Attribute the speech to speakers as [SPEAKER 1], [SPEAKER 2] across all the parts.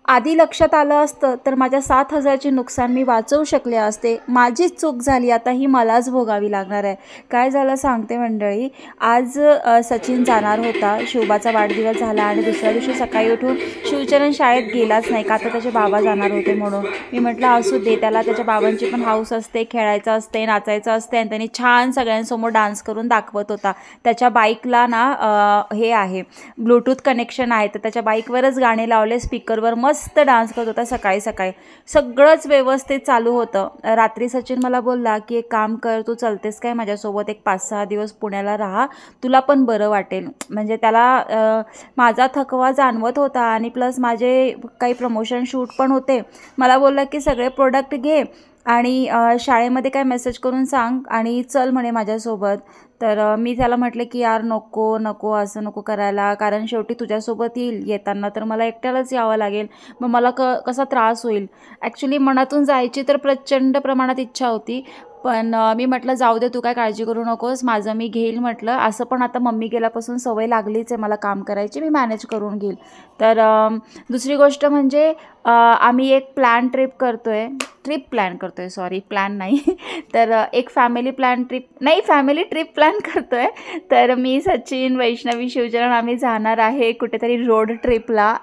[SPEAKER 1] आधी लक्षात आलं असतं तर माझ्या 7,000चे नुकसान मी वाचवू शकले असते. माझीच चूक झाली, आता ही मलाच भोगावी लागणार आहे. काय झालं सांगते मंडळी. आज सचिन जाणार होता, शिवबाचा वाढदिवस झाला आणि दुसऱ्या दिवशी सकाळी उठून शिवचरण शाळेत गेलाच नाही, का तर त्याचे बाबा जाणार होते म्हणून. मी म्हटलं असू दे, त्याला त्याच्या बाबांची पण हौस असते, खेळायचं असते, नाचायचं असते. आणि त्यांनी छान सगळ्यांसमोर डान्स करून दाखवत होता. त्याच्या बाईकला ना हे आहे, ब्लूटूथ कनेक्शन आहे, तर त्याच्या बाईकवरच गाणे लावले, स्पीकरवर मस्त डान्स करत होता. सकाळी सकाळी सगळंच व्यवस्थित चालू होतं. रात्री सचिन मला बोलला की एक काम कर, तू चलतेस काय माझ्यासोबत, एक 5-6 दिवस पुण्याला राहा, तुला पण बरं वाटेल. म्हणजे त्याला माझा थकवा जाणवत होता आणि प्लस माझे काही प्रमोशन शूट पण होते. मला बोलला की सगळे प्रोडक्ट घे आणि शाळेमध्ये काय मेसेज करून सांग आणि चल म्हणे माझ्यासोबत. तर मी त्याला म्हटलं की यार नको नको, असं नको करायला, कारण शेवटी तुझ्यासोबत येताना तर मला एकट्यालाच यावं लागेल, मग मला कसा त्रास होईल. ॲक्च्युली मनातून जायची तर प्रचंड प्रमाणात इच्छा होती, पण मी म्हटलं जाऊ दे, तू काय काळजी करू नकोस, माझं मी घेईल म्हटलं. असं पण आता मम्मी गेल्यापासून सवय लागलीच आहे मला काम करायची, मी मॅनेज करून घेईल. तर दुसरी गोष्ट म्हणजे आम्ही एक ट्रिप प्लॅन करतो आहे, सॉरी प्लॅन नाही तर एक फॅमिली ट्रिप प्लॅन करतो आहे. तर मी, सचिन, वैष्णवी, शिवचरण आम्ही जाणार आहे कुठेतरी रोड ट्रिपला.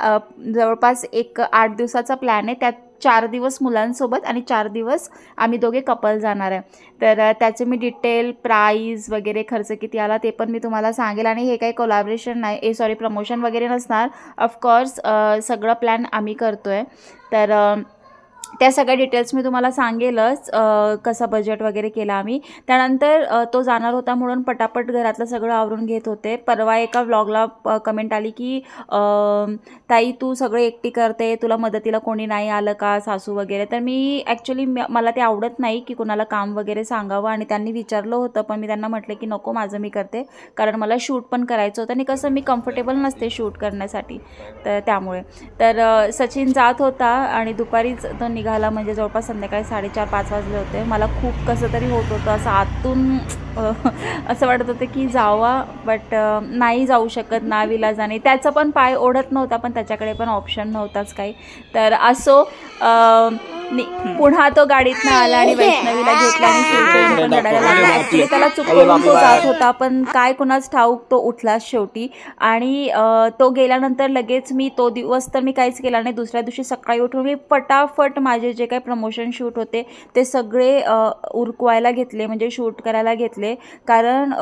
[SPEAKER 1] जवळपास एक 8 दिवसाचा प्लॅन आहे. त्यात 4 दिवस मुलांसोबत आणि 4 दिवस आम्ही दोघे कपल जाणार आहे. तर त्याचे मी डिटेल, प्राईज वगैरे, खर्च किती आला ते पण मी तुम्हाला सांगेल. आणि हे काही कोलॅबरेशन नाही, प्रमोशन वगैरे नसणार. ऑफकोर्स सगळं प्लॅन आम्ही करतो आहे. तर त्या सगळ्या डिटेल्स मी तुम्हाला सांगेलच, कसा बजेट वगैरे केला आम्ही. त्यानंतर तो जाणार होता म्हणून पटापट घरातलं सगळं आवरून घेत होते. परवा एका व्लॉगला कमेंट आली की ताई तू सगळं एकटी करते, तुला मदतीला कोणी नाही आलं का, सासू वगैरे. तर मी ॲक्च्युली मला ते आवडत नाही की कोणाला काम वगैरे सांगावं, आणि त्यांनी विचारलं होतं पण मी त्यांना म्हटलं की नको, माझं मी करते, कारण मला शूट पण करायचं होतं आणि कसं मी कम्फर्टेबल नसते शूट करण्यासाठी, तर त्यामुळे. तर सचिन जात होता आणि दुपारीच तो निघाला, म्हणजे जवळपास संध्याकाळी 4:30-5 वाजले होते. मला खूप कसं तरी होत होतं, असं आतून असं वाटत होतं की जावा, बट नाही जाऊ शकत, नाविलाजाने. त्याचा पण पाय ओढत नव्हता, पण त्याच्याकडे पण ऑप्शन नव्हताच काही. तर असो, पुन्हा तो गाडीतनं आला आणि वैष्णवीला घेतला आणि शिवचरण पण रडायला लागला. ॲक्च्युली त्याला चुकवून तो जात होता, पण काय कुणाच ठाऊक, तो उठलाच शेवटी. आणि तो गेल्यानंतर लगेच तो दिवस तर मी काहीच केला नाही. दुसऱ्या दिवशी सकाळी उठून मी फटाफट माझे जे काही प्रमोशन शूट होते ते सगळे उरकवायला घेतले, म्हणजे शूट करायला घेतले. कारण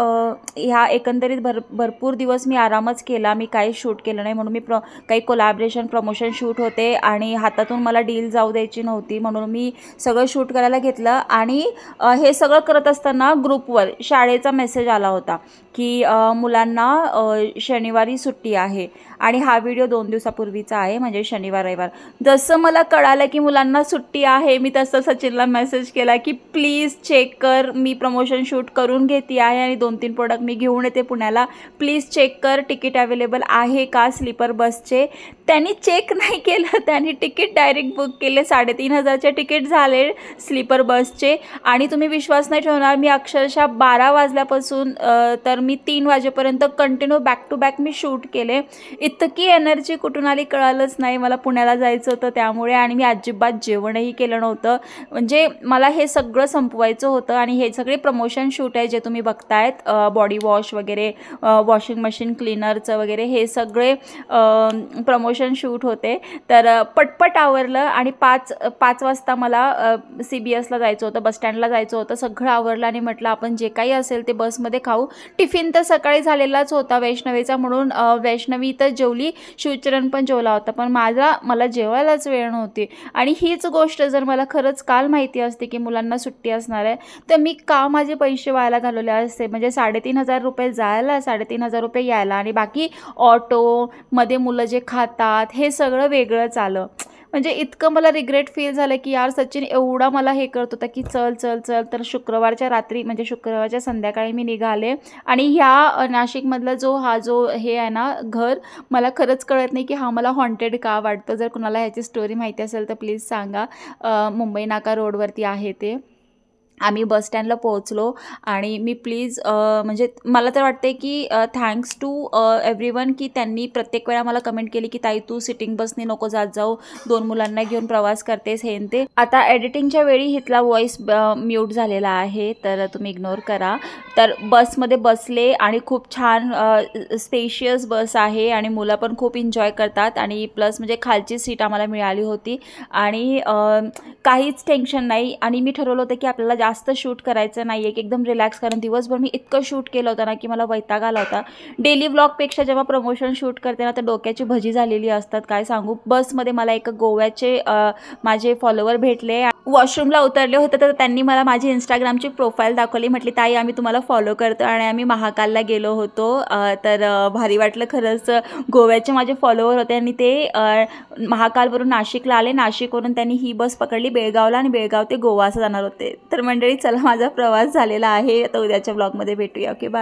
[SPEAKER 1] ह्या एकंदरीत भरपूर दिवस मी आरामच केला, मी काहीच शूट केलं नाही. म्हणून मी काही कोलॅबरेशन, प्रमोशन शूट होते आणि हातातून मला डील जाऊ द्यायची नव्हती, म्हणून मी सगळं शूट करायला घेतलं. आणि हे सगळं करत असताना ग्रुपवर शाळेचा मेसेज आला होता की मुलांना शनिवारी सुट्टी आहे. आणि हा व्हिडिओ 2 दिवसापूर्वीचा आहे, म्हणजे शनिवार रविवार. जसं मला कळालं की मुलांना सुट्टी आहे, मी तसं सचिनला मेसेज केला की प्लीज चेक कर, मी प्रमोशन शूट करून घेते आहे आणि 2-3 प्रोडक्ट मी घेऊन येते पुण्याला, प्लीज चेक कर, तिकीट अवेलेबल आहे का स्लीपर बसचे. त्यांनी चेक नाही केलं, त्यांनी तिकीट डायरेक्ट बुक केले. 3,500चे तिकीट झाले स्लीपर बसचे. आणि तुम्ही विश्वास नाही ठेवणार, मी अक्षरशः 12 वाजल्यापासून तर मी 3 वाजेपर्यंत कंटिन्यू बॅक टू बॅक मी शूट केले. इतकी एनर्जी कुठून आली कळालंच नाही. मला पुण्याला जायचं होतं त्यामुळे, आणि मी अजिबात जेवणही केलं नव्हतं. म्हणजे मला हे सगळं संपवायचं होतं. आणि हे सगळे प्रमोशन शूट आहे जे तुम्ही बघतायत, बॉडी वॉश वगैरे, वॉशिंग मशीन क्लीनरचं वगैरे, हे सगळे प्रमोशन शूट होते. तर पटपट आवरलं आणि 5 वाजता मला CBSला जायचं होतं, बसस्टँडला जायचं होतं. सगळं आवरलं आणि म्हटलं आपण जे काही असेल ते बसमध्ये खाऊ. टिफिन तर सकाळी झालेलाच होता वैष्णवीचा, म्हणून वैष्णवी तर जेवली, शिवचरण पण जेवला होता, पण मला जेवायलाच वेळ नव्हती. आणि हीच गोष्ट जर मला खरंच काल माहिती असते की मुलांना सुट्टी असणार आहे, तर मी का माझे पैसे वायाला घालवले असते. म्हणजे 3,500 रुपये जायला, 3,500 रुपये यायला, आणि बाकी ऑटोमध्ये मुलं जे खातात हे सगळं वेगळंच आलं. म्हणजे इतकं मला रिग्रेट फील झालं की यार सचिन एवढा मला हे करत होता की चल चल चल. तर शुक्रवारच्या रात्री, म्हणजे शुक्रवारच्या संध्याकाळी मी निघाले. आणि ह्या नाशिकमधला जो हे आहे ना घर, मला खरंच कळत नाही की हा मला हॉन्टेड का वाटतं. जर कुणाला ह्याची स्टोरी माहिती असेल तर प्लीज सांगा. मुंबई नाका रोडवरती आहे ते. आम्ही बस स्टँडला पोहोचलो आणि मी प्लीज म्हणजे मला तर वाटते की थँक्स टू एव्हरीवन की त्यांनी प्रत्येक वेळा मला कमेंट केली की ताई तू सिटिंग बसने नको जात जाऊ, 2 मुलांना घेऊन प्रवास करतेस हे ते. आता एडिटिंगच्या वेळी इथला व्हॉईस म्यूट झालेला आहे, तर तुम्ही इग्नोर करा. तर बसमध्ये बसले आणि खूप छान स्पेशियस बस आहे आणि मुलं पण खूप एन्जॉय करतात आणि प्लस म्हणजे खालची सीट आम्हाला मिळाली होती आणि काहीच टेन्शन नाही. आणि मी ठरवलं होतं की आपल्याला जास्त शूट करायचं नाही आहे, की एकदम रिलॅक्स, कारण दिवसभर मी इतकं शूट केलं होतं ना की मला वैताग आला होता. डेली व्लॉगपेक्षा जेव्हा प्रमोशन शूट करते ना तर डोक्याची भजी झालेली असतात, काय सांगू. बसमध्ये मला एक गोव्याचे माझे फॉलोवर भेटले, वॉशरूमला उतरले होते तर त्यांनी मला माझी इंस्टाग्रामची प्रोफाईल दाखवली. म्हटली ताई आम्ही तुम्हाला फॉलो करतो आणि आम्ही महाकालला गेलो होतो. तर भारी वाटलं खरंच. गोव्याचे माझे फॉलोवर होते आणि ते महाकालवरून नाशिकला आले, नाशिकवरून त्यांनी ही बस पकडली बेळगावला आणि बेळगाव ते गोवा असं जाणार होते. तर मंडळी चला, माझा प्रवास झालेला आहे. आता उद्याच्या ब्लॉगमध्ये भेटूया. Okay, bye.